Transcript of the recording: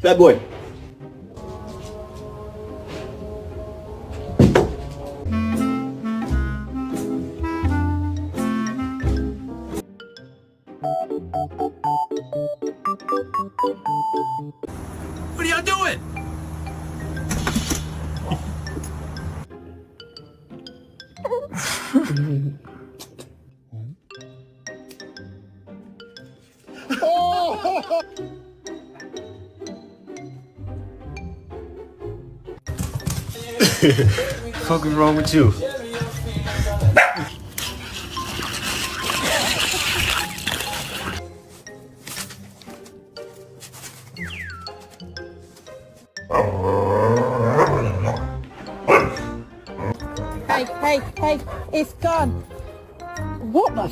Bad boy. What are y'all doing? Fucking wrong with you? Hey, it's gone. What the